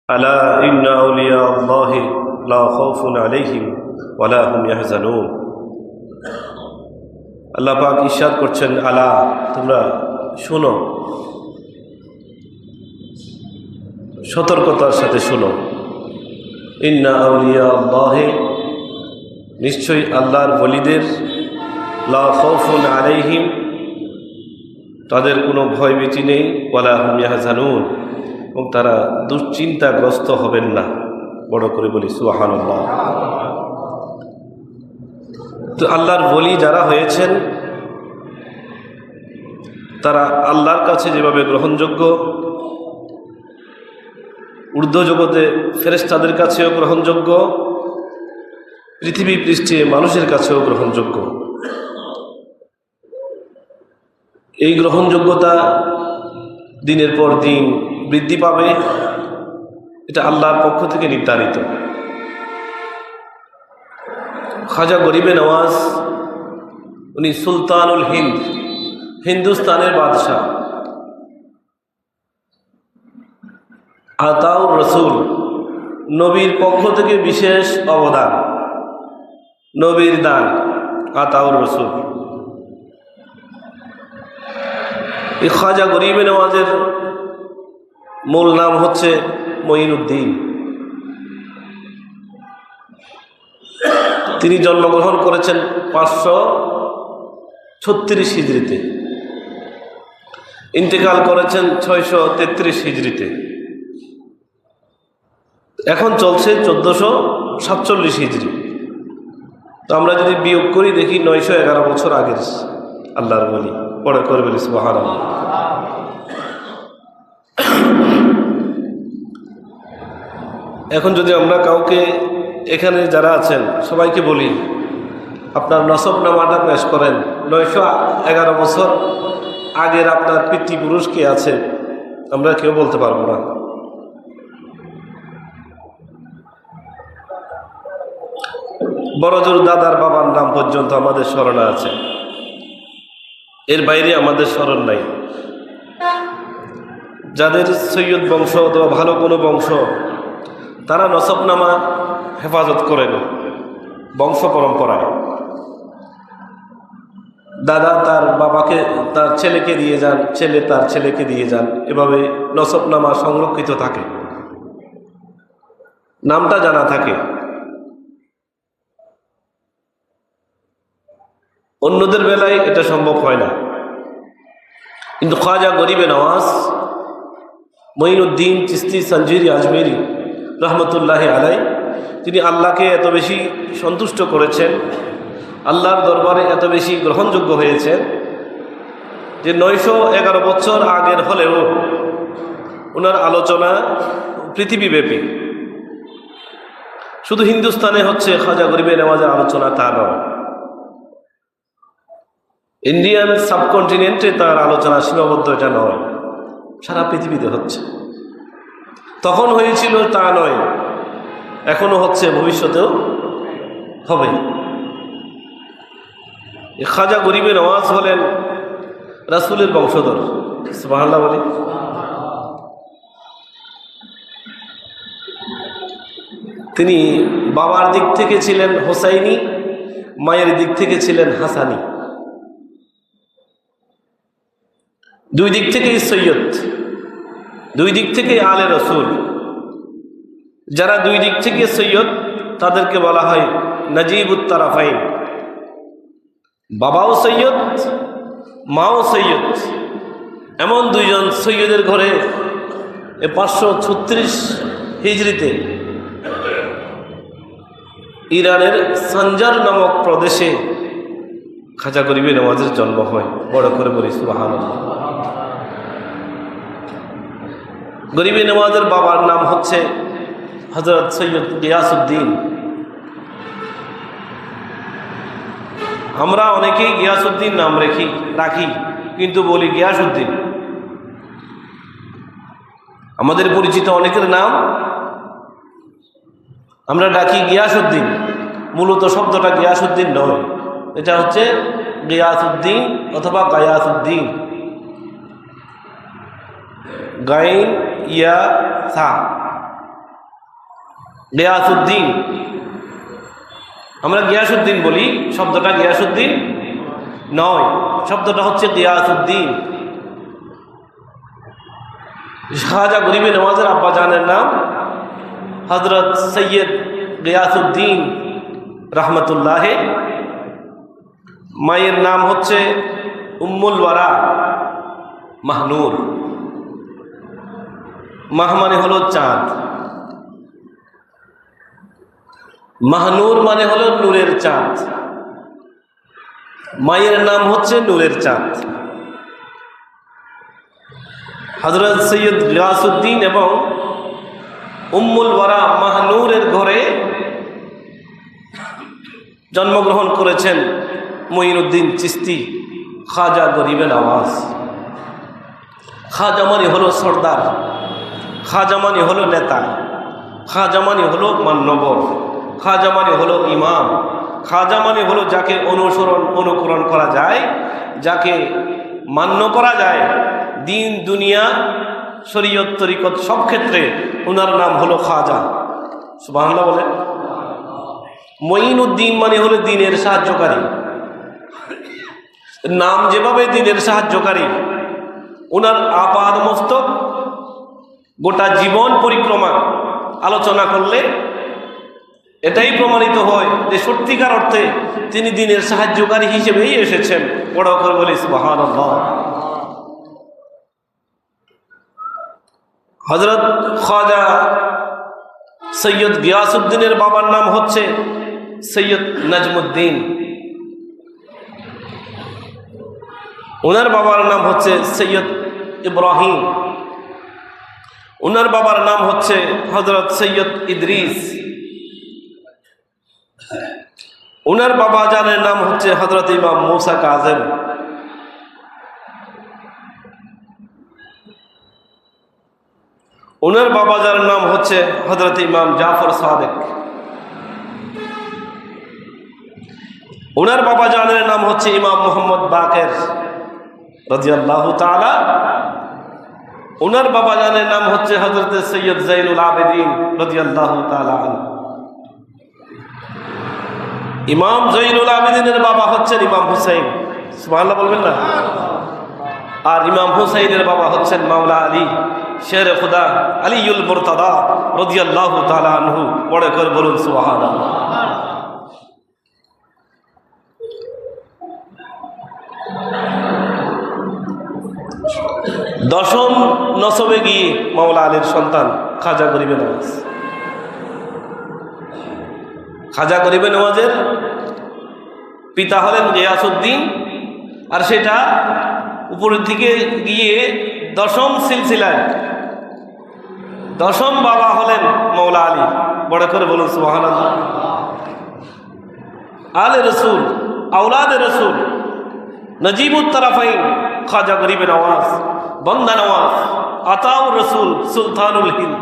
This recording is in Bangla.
আলা ইন্না আউলিয়া আল্লাহি লা খাউফুন আলাইহিম ওয়া লা হুম ইয়াহজানুন। আল্লাহ পাক ইরশাদ করছেন, আলা, তোমরা শোনো, সতর্কতার সাথে শোনো। ইন্না আউলিয়া আল্লাহি, নিশ্চয়ই আল্লাহর ওলিদের, লা খাউফুন আলাইহিম, তাদের কোনো ভয়ভীতি নেই, ওয়া লা হুম ইয়াহজানুন, এবং তারা দুশ্চিন্তাগ্রস্ত হবেন না। বড় করে বলি সুবহানাল্লাহ। তো আল্লাহর ওলি যারা হয়েছেন তারা আল্লাহর কাছে যেভাবে গ্রহণযোগ্য, ঊর্ধ্ব জগতে ফেরেশতাদের কাছেও গ্রহণযোগ্য, পৃথিবী পৃষ্ঠে মানুষের কাছেও গ্রহণযোগ্য। এই গ্রহণযোগ্যতা দিনের পর দিন বৃদ্ধি পাবে, এটা আল্লাহর পক্ষ থেকে নির্ধারিত। খাজা গরিবে নওয়াজ, উনি সুলতানুল হিন্দ, হিন্দুস্তানের বাদশাহ। আতাউর রসুল, নবীর পক্ষ থেকে বিশেষ অবদান, নবীর দান আতাউর রসুল। এই খাজা গরিবে নওয়াজের মূল নাম হচ্ছে মঈনুদ্দিন। তিনি জন্মগ্রহণ করেছেন 536 হিজরিতে, ইন্তেকাল করেছেন 633 হিজরিতে। এখন চলছে 1447 হিজরি। তো আমরা যদি বিয়োগ করি দেখি 911 বছর আগের আল্লাহর ওলি। পরে করে বলি সুবহানাল্লাহ। এখন যদি আমরা কাউকে, এখানে যারা আছেন সবাইকে বলি আপনার নসবনামাটা পেশ করেন, 911 বছর আগের আপনার পিতৃপুরুষ কে আছে, আমরা কেউ বলতে পারবো না। বড়জোর দাদার বাবার নাম পর্যন্ত আমাদের স্মরণে আছে, এর বাইরে আমাদের স্মরণ নাই। যাদের সৈয়দ বংশ অথবা ভালো কোনো বংশ, তারা নসবনামা হেফাজত করেন বংশ পরম্পরায়। দাদা তার বাবাকে, তার ছেলেকে দিয়ে যান, ছেলে তার ছেলেকে দিয়ে যান, এভাবে নসবনামা সংরক্ষিত থাকে, নামটা জানা থাকে। অন্যদের বেলায় এটা সম্ভব হয় না। কিন্তু খাজা গরিবে নওয়াজ মঈনুদ্দিন চিশতি সঞ্জিরি আজমেরি রহমতুল্লাহি আলাই, তিনি আল্লাহকে এত বেশি সন্তুষ্ট করেছেন, আল্লাহর দরবারে এত বেশি গ্রহণযোগ্য হয়েছেন যে 911 বছর আগের হলেও ওনার আলোচনা পৃথিবীব্যাপী। শুধু হিন্দুস্তানে হচ্ছে খাজা গরিবে নওয়াজের আলোচনা তা নয়, ইন্ডিয়ান সাবকন্টিনেন্টে তার আলোচনা সীমাবদ্ধ এটা নয়, সারা পৃথিবীতে হচ্ছে। তখন হয়েছিল তা নয়, এখনো হচ্ছে, ভবিষ্যতেও হবে। খাজা গরিবে নওয়াজ হলেন রাসূলের বংশধর। সুবহানাল্লাহ বলি। তিনি বাবার দিক থেকে ছিলেন হোসাইনি, মায়ের দিক থেকে ছিলেন হাসানি। দুই দিক থেকেই সৈয়দ, দুই দিক থেকেই আলে রসুল। যারা দুই দিক থেকে সৈয়দ তাদেরকে বলা হয় নাজিবুত তারাফাইন। বাবাও সৈয়দ, মাও সৈয়দ। এমন দুইজন সৈয়দের ঘরে 536 হিজরিতে ইরানের সানজার নামক প্রদেশে খাজা গরিবে নওয়াজের জন্ম হয়। বড় করে বলি সুবহানাল্লাহ। গরিবে নওয়াজের বাবার নাম হচ্ছে হযরত সৈয়দ গিয়াসউদ্দিন। আমরা অনেকেই গিয়াসউদ্দিন নাম রাখি, কিন্তু বলি গিয়াসউদ্দিন। আমাদের পরিচিত অনেকের নাম আমরা ডাকি গিয়াসউদ্দিন, মূলত শব্দটা গিয়াসউদ্দিন নয়, এটা হচ্ছে গিয়াসউদ্দিন অথবা গায়াসউদ্দিন। গাইন ইয়া সা, গিয়াসউদ্দিন, আমরা গিয়াসউদ্দিন বলি, শব্দটা গিয়াসউদ্দিন নয়, শব্দটা হচ্ছে গিয়াসউদ্দিন। শাহজাহান গরিবে নওয়াজের আব্বা জানের নাম হযরত সৈয়দ গিয়াসউদ্দিন রহমতুল্লাহ। মায়ের নাম হচ্ছে উম্মুল ওয়ারা মাহনুর। মাহ মানে হলো চাঁদ, মাহনুর মানে হলো নূরের চাঁদ। মায়ের নাম হচ্ছে নূরের চাঁদ। হযরত সৈয়দ গিয়াসউদ্দিন এবং উম্মুল ওয়ারা মাহনুরের ঘরে জন্মগ্রহণ করেছেন মুঈনুদ্দিন চিশতি খাজা গরিবে নওয়াজ। খাজা মানে হলো সর্দার, খাজা মানে হলো নেতা, খাজা মানে হলো মান্যবর, খাজা মানে হলো ইমাম, খাজা মানে হলো যাকে অনুকরণ করা যায়, যাকে মান্য করা যায় দিন দুনিয়া শরীয়ত তরিকত সব ক্ষেত্রে। ওনার নাম হলো খাজা। সুবহানাল্লাহ বলেন। মুঈনুদ্দিন মানে হলো দ্বীনের সাহায্যকারী। নাম যেভাবে দ্বীনের সাহায্যকারী, ওনার আপাদ মস্তক গোটা জীবন পরিক্রমা আলোচনা করলে এটাই প্রমাণিত হয় যে সত্যিকার অর্থে তিনি দ্বীনের সাহায্যকারী হিসেবেই এসেছেন। বড় করে বলি সুবহানাল্লাহ। হযরত খাজা সৈয়দ গিয়াসউদ্দিনের বাবার নাম হচ্ছে সৈয়দ নাজমুদ্দিন, ওনার বাবার নাম হচ্ছে সৈয়দ ইব্রাহিম, ওনার বাবার নাম হচ্ছে হযরত সৈয়দ ইদ্রিস, ওনার বাবা জানের নাম হচ্ছে হযরত ইমাম মুসা কাযিম, ওনার বাবা জানের নাম হচ্ছে হযরত ইমাম জাফর সাদিক, ওনার বাবা জানের নাম হচ্ছে ইমাম মুহাম্মদ বাকের রাদিয়াল্লাহু তাআলা, ওনার বাবা জানের নাম হচ্ছে হযরত সৈয়দ যাইনুল আবেদিন রাদিয়াল্লাহু তাআলা আনহু। ইমাম যাইনুল আবেদিনের বাবা হচ্ছেন ইমাম হুসাইন, সুবহানাল্লাহ বলবেন না? আর ইমাম হুসাইনের বাবা হচ্ছেন মাওলা আলী শেরে খুদা আলীউল মুরতাদা রাদিয়াল্লাহু তাআলা আনহু। পড়ে করে বলুন সুবহানাল্লাহ। দশম নসবে গিয়ে মাওলা আলীর সন্তান খাজা গরিবে নওয়াজ। খাজা গরিবে নওয়াজের পিতা হলেন গিয়াসউদ্দিন, আর সেটা উপরের দিকে গিয়ে দশম সিলসিলায় দশম বাবা হলেন মাওলা আলী। বড় করে বলুন সুবহানাল্লাহ। আলে রসুল, আওলাদে রসুল, নজিবুত তারাফাইন খাজা গরিবে নওয়াজ, বন্দা নওয়াজ, আতাউর রসুল, সুলতানুল হিন্দ।